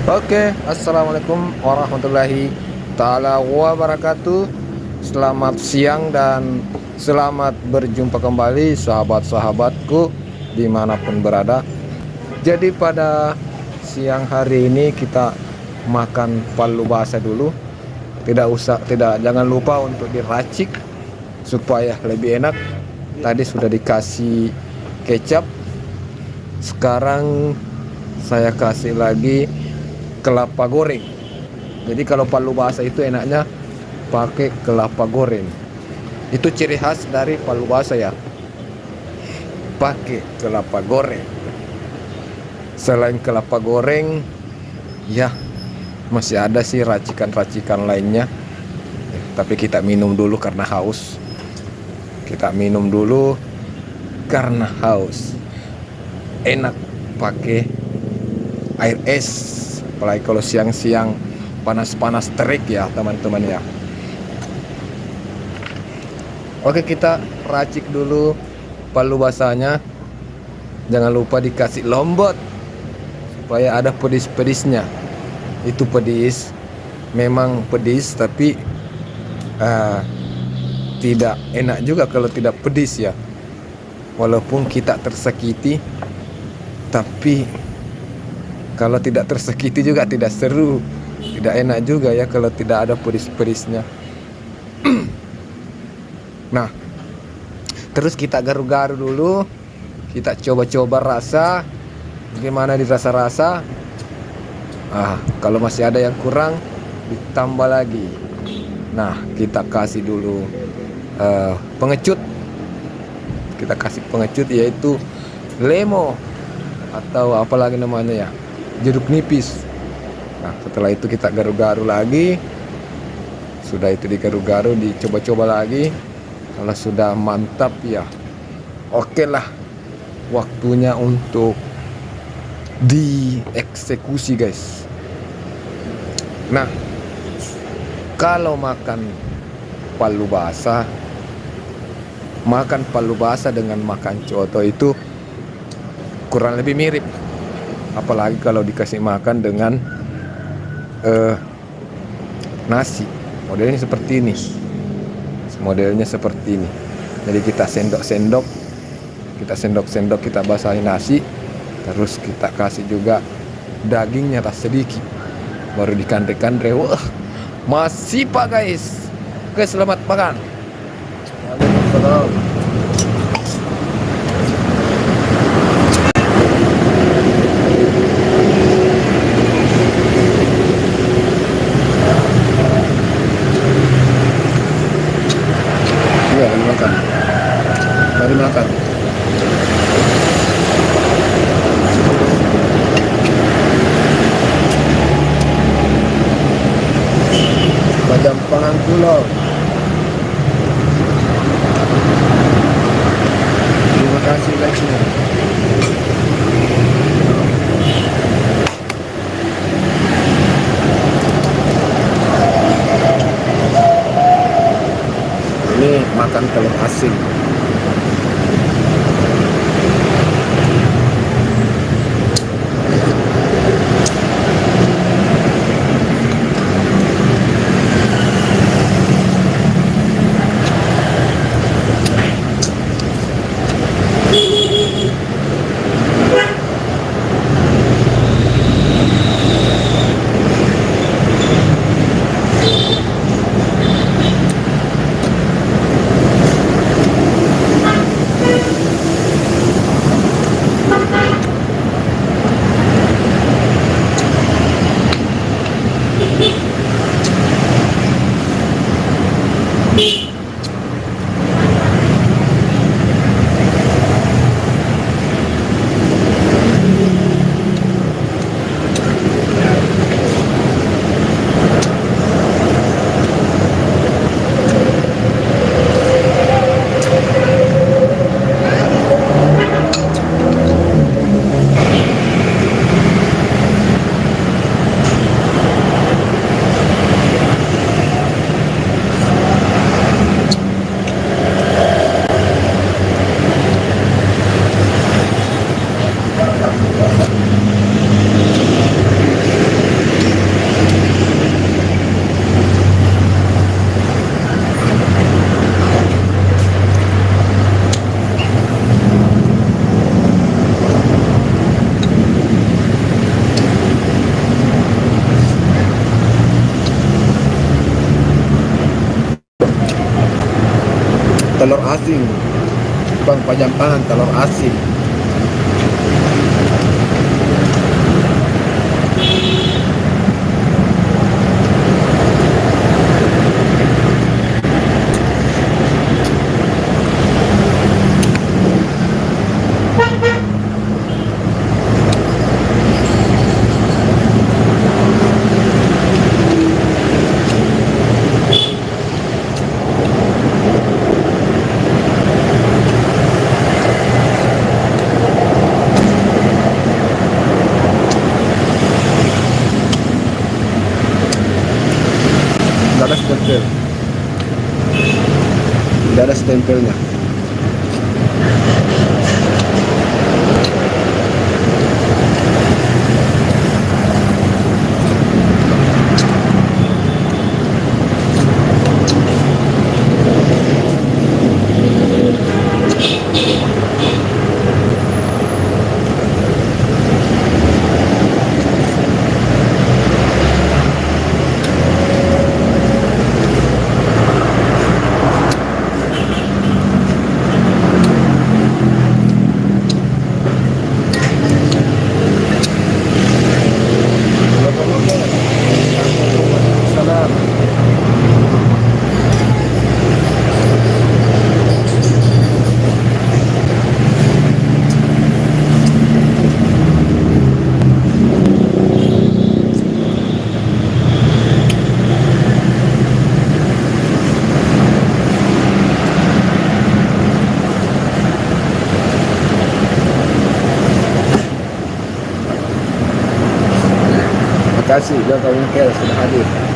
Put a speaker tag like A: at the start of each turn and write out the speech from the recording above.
A: Oke, assalamualaikum warahmatullahi taala wabarakatuh. Selamat siang dan selamat berjumpa kembali sahabat-sahabatku dimanapun berada. Jadi pada siang hari ini kita makan palu basah dulu. Jangan lupa untuk diracik supaya lebih enak. Tadi sudah dikasih kecap. Sekarang saya kasih lagi kelapa goreng. Jadi kalau palu basah itu enaknya pakai kelapa goreng. Itu ciri khas dari palu basah ya. Pakai kelapa goreng. Selain kelapa goreng, ya masih ada sih racikan-racikan lainnya. Tapi kita minum dulu karena haus. Enak pakai air es. Apalagi kalau siang-siang panas-panas terik ya teman-teman ya. Oke, kita racik dulu palu basahnya. Jangan lupa dikasih lombot supaya ada pedis-pedisnya. Itu pedis, memang pedis, tapi tidak enak juga kalau tidak pedis ya. Walaupun kita tersakiti, tapi kalau tidak tersakiti juga tidak seru, tidak enak juga ya kalau tidak ada pedis-pedisnya. Nah, terus kita garu-garu dulu, kita coba-coba rasa, gimana dirasa-rasa. Kalau masih ada yang kurang, ditambah lagi. Nah, kita kasih dulu pengecut. Kita kasih pengecut yaitu lemo atau apalagi namanya ya, jeruk nipis. Nah, setelah itu kita garu-garu lagi. Sudah itu digaru-garu, dicoba-coba lagi. Kalau sudah mantap ya, oke lah, waktunya untuk dieksekusi guys. Nah, kalau makan palu basah dengan makan coto itu kurang lebih mirip. Apalagi kalau dikasih makan dengan nasi. Modelnya seperti ini. Jadi kita sendok-sendok, kita basahi nasi. Terus kita kasih juga dagingnya tak sedikit. Baru dikandre-kandre. Wah, masih pak guys. Oke, selamat makan. Waalaikumsalam. Iya, mari makan. Bajam pangan pulau. Terima kasih like-nya. Ini makan telur asin. telur asin, Bang Pajampangan telur asin. Tidak ada stempel, tidak ada stempelnya. Terima kasih Joko Winkel sudah hadir.